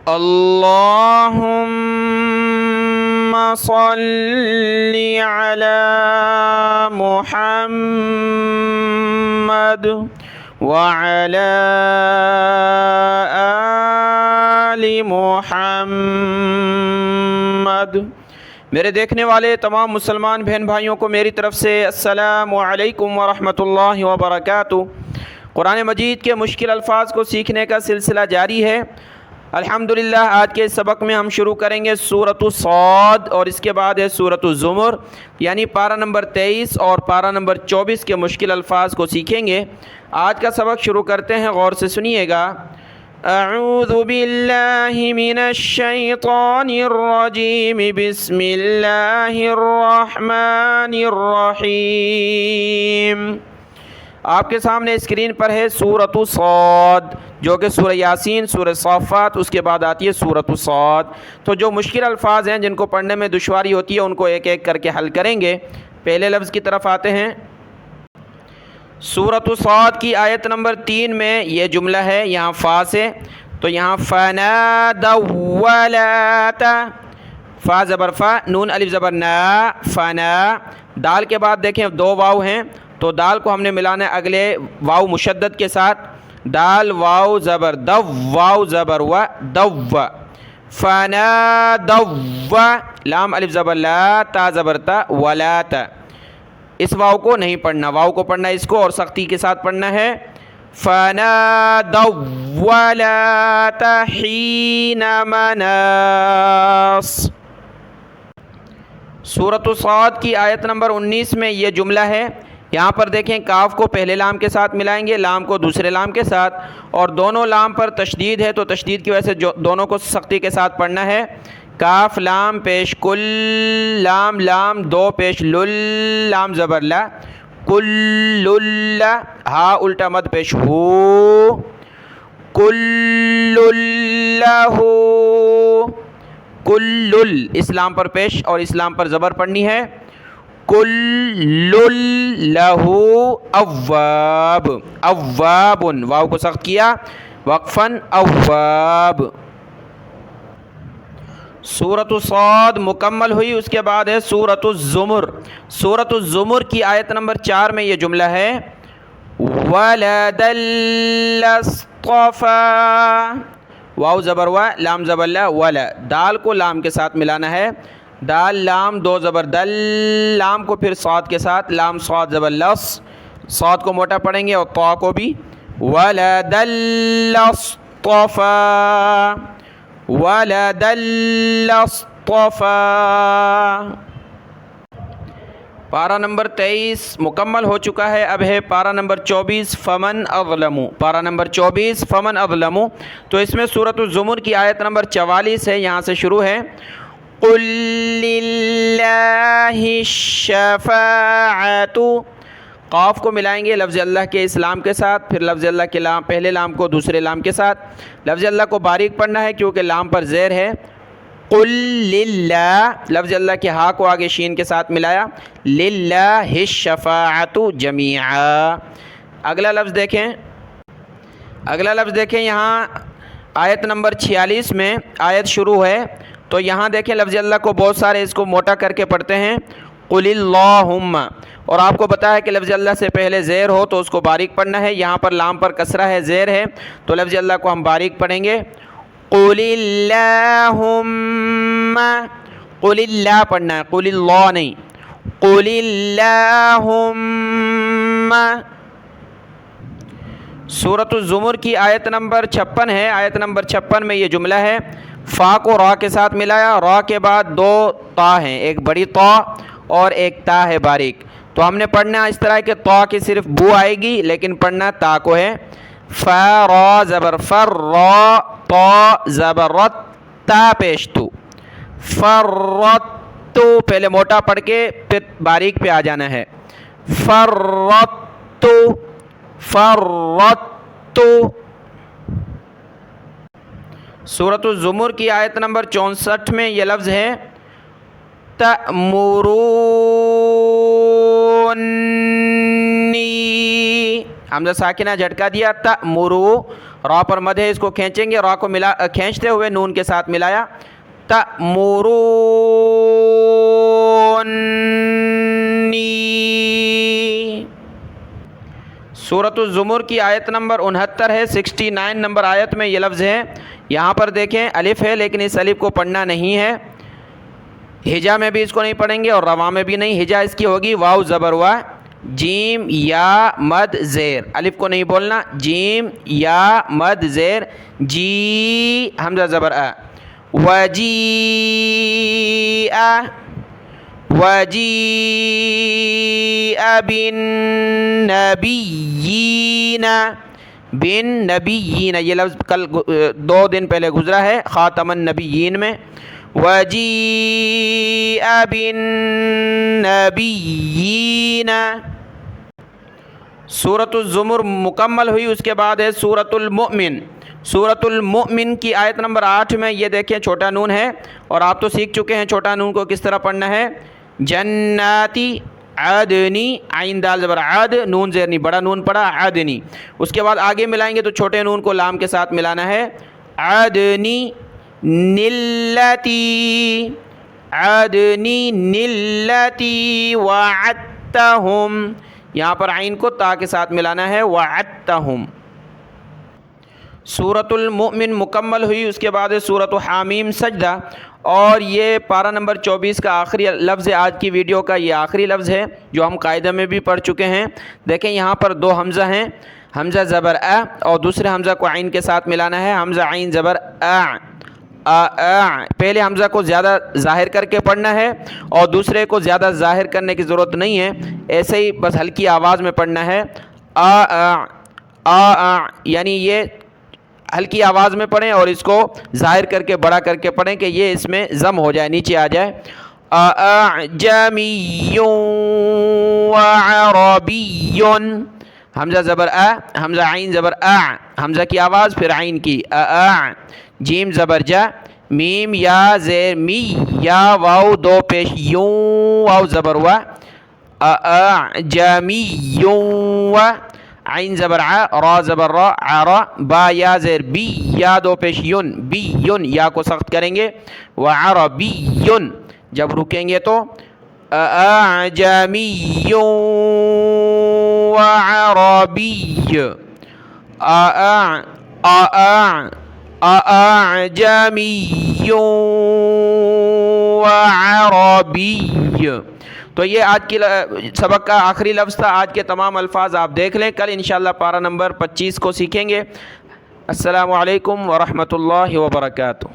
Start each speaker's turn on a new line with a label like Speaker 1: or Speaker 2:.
Speaker 1: اللهم صل على محمد وعلى آل محمد۔ میرے دیکھنے والے تمام مسلمان بہن بھائیوں کو میری طرف سے السلام علیکم ورحمۃ اللہ وبرکاتہ۔ قرآن مجید کے مشکل الفاظ کو سیکھنے کا سلسلہ جاری ہے۔ الحمدللہ آج کے سبق میں ہم شروع کریں گے سورۃ صاد اور اس کے بعد ہے سورۃ الزمر، یعنی پارہ نمبر 23 اور پارہ نمبر 24 کے مشکل الفاظ کو سیکھیں گے۔ آج کا سبق شروع کرتے ہیں، غور سے سنیے گا۔ اعوذ باللہ من الشیطان الرجیم، بسم اللہ الرحمن الرحیم۔ آپ کے سامنے اسکرین پر ہے سورۃ صاد، جو کہ سورہ یاسین، سورہ صافات، اس کے بعد آتی ہے سورۃ صاد۔ تو جو مشکل الفاظ ہیں جن کو پڑھنے میں دشواری ہوتی ہے ان کو ایک ایک کر کے حل کریں گے۔ پہلے لفظ کی طرف آتے ہیں۔ سورۃ صاد کی آیت نمبر 3 میں یہ جملہ ہے، یہاں فا سے، تو یہاں فنادوا ولا تا، فا زبر فا، نون الف زبر نا، فنا۔ دال کے بعد دیکھیں 2 واو ہیں، تو دال کو ہم نے ملانا ہے اگلے واو مشدد کے ساتھ، دال واو زبر دو، واو زبر و، دو، فنادوا، لام الف زبر لا، تا زبر تا، ولا تا۔ اس واو کو نہیں پڑھنا، واو کو پڑھنا ہے اس کو، اور سختی کے ساتھ پڑھنا ہے فنادوا ولا حین مناص۔ سورۃ صاد کی آیت نمبر 19 میں یہ جملہ ہے، یہاں پر دیکھیں کاف کو پہلے لام کے ساتھ ملائیں گے، لام کو دوسرے لام کے ساتھ، اور دونوں لام پر تشدید ہے، تو تشدید کی وجہ سے دونوں کو سختی کے ساتھ پڑھنا ہے۔ کاف لام پیش کل، لام لام 2 پیش لل، لام زبر لا، کل لا، ہا الٹا مد پیش ہو، کل لہ، کل، اسلام پر پیش اور اسلام پر زبر پڑھنی ہے، کل لہ اواب، اواب، واو کو سخت کیا وقفاً، اواب۔ سورۃ صاد مکمل ہوئی، اس کے بعد ہے سورۃ الزمر۔ سورۃ الزمر کی آیت نمبر 4 میں یہ جملہ ہے وَلَدَ الْاصْطَفَى، واو زبر و، لام زبر لا، ولا، دال کو لام کے ساتھ ملانا ہے، دال لام 2 زبر دل، لام کو پھر صاد کے ساتھ، لام صاد زبر لص، صاد کو موٹا پڑھیں گے اور طا کو بھی، وَلَدَ الْاصْطَفَى، وَلَدَ الْاصْطَفَى۔ پارہ نمبر 23 مکمل ہو چکا ہے، اب ہے پارہ نمبر 24 فمن اظلم۔ پارہ نمبر 24 فمن اظلم، تو اس میں سورۃ الزمر کی آیت نمبر 44 ہے، یہاں سے شروع ہے قُل لِلَّهِ الشَّفَاعَةُ، قاف کو ملائیں گے لفظ اللہ کے اس لام کے ساتھ، پھر لفظ اللہ کے لام، پہلے لام کو دوسرے لام کے ساتھ، لفظ اللہ کو باریک پڑھنا ہے کیونکہ لام پر زیر ہے۔ قُل لِلَّہ، لفظ اللہ کے ہا کو آگے شین کے ساتھ ملایا، لِلَّهِ الشَّفَاعَةُ جَمِيعًا۔ اگلا لفظ دیکھیں، یہاں آیت نمبر 46 میں آیت شروع ہے، تو یہاں دیکھیں لفظ اللہ کو بہت سارے اس کو موٹا کر کے پڑھتے ہیں، قُلِ اللہم، اور آپ کو بتا ہے کہ لفظ اللہ سے پہلے زیر ہو تو اس کو باریک پڑھنا ہے، یہاں پر لام پر کسرہ ہے، زیر ہے، تو لفظ اللہ کو ہم باریک پڑھیں گے، قُلِ اللہم، قُلِ اللہ پڑھنا ہے، قُلِ اللہ نہیں، قُلِ اللہم۔ سورۃ الزمر کی آیت نمبر 56 ہے، آیت نمبر 56 میں یہ جملہ ہے، فا کو را کے ساتھ ملایا، را کے بعد 2 تا ہیں، ایک بڑی تا اور ایک تا ہے باریک، تو ہم نے پڑھنا اس طرح کہ تا کی صرف بو آئے گی، لیکن پڑھنا تا کو ہے، فا را زبر فر، را تا زبر رت، تا پیش تو، فرت تو، پہلے موٹا پڑھ کے پھر باریک پہ آ جانا ہے، فرت تو، فرت تو۔ سورۃ الزمر کی آیت نمبر 64 میں یہ لفظ ہے تَأْمُرُونِّی، حمزہ ساکنہ جھٹکا دیا، تأمرو، را پر مد ہے، اس کو کھینچیں گے، را کو کھینچتے ہوئے نون کے ساتھ ملایا، تأمرونی۔ سورۃ الزمر کی آیت نمبر 69 ہے، 69 نمبر آیت میں یہ لفظ ہے۔ یہاں پر دیکھیں الف ہے لیکن اس الف کو پڑھنا نہیں ہے، ہجا میں بھی اس کو نہیں پڑھیں گے اور روا میں بھی نہیں، ہجا اس کی ہوگی واو زبر وا، جیم یا مد زیر، الف کو نہیں بولنا، جیم یا مد زیر، جی حمزہ زبر آ، وجیء، وجیء بالنبیین، بالنبیین یہ لفظ کل 2 دن پہلے گزرا ہے خاتم النبیین میں، وجیء بالنبیین۔ سورۃ الزمر مکمل ہوئی، اس کے بعد ہے سورۃ المؤمن۔ سورۃ المؤمن کی آیت نمبر 8 میں یہ دیکھیں چھوٹا نون ہے، اور آپ تو سیکھ چکے ہیں چھوٹا نون کو کس طرح پڑھنا ہے، جناتی عدنی، عین دال زبر عد، نون زیر نہیں، بڑا نون پڑا عدنی، اس کے بعد آگے ملائیں گے تو چھوٹے نون کو لام کے ساتھ ملانا ہے، عدنی نلتی، عدنی نلتی وعدتہم، یہاں پر عین کو تا کے ساتھ ملانا ہے، وعدتہم۔ سورۃ المؤمن مکمل ہوئی، اس کے بعد سورۃ حامیم سجدہ، اور یہ پارہ نمبر 24 کا آخری لفظ ہے، آج کی ویڈیو کا یہ آخری لفظ ہے جو ہم قاعدہ میں بھی پڑھ چکے ہیں۔ دیکھیں یہاں پر 2 حمزہ ہیں، حمزہ زبر ا اور دوسرے حمزہ کو عین کے ساتھ ملانا ہے، حمزہ عین زبر ا، پہلے حمزہ کو زیادہ ظاہر کر کے پڑھنا ہے اور دوسرے کو زیادہ ظاہر کرنے کی ضرورت نہیں ہے، ایسے ہی بس ہلکی آواز میں پڑھنا ہے، یعنی یہ ہلکی آواز میں پڑھیں اور اس کو ظاہر کر کے بڑا کر کے پڑھیں کہ یہ اس میں ضم ہو جائے، نیچے آ جائے، اعجمی وعربی، حمزہ زبر ا، حمزہ عین زبر ا، حمزہ کی آواز پھر عین کی، جیم زبر جا، میم یا زیر می، یا واو 2 پیش یوں، واو زبر وا، اعجمی و، عین زبر ع، را زبر را، عرا، با یا زیر بی، یا 2 پیش یون، بی یون، یا کو سخت کریں گے، وعربی، جب رکیں گے تو اعجمی وعربی، اعجمی وعربی۔ تو یہ آج کی سبق کا آخری لفظ تھا، آج کے تمام الفاظ آپ دیکھ لیں، کل انشاءاللہ پارہ نمبر 25 کو سیکھیں گے۔ السلام علیکم ورحمۃ اللہ وبرکاتہ۔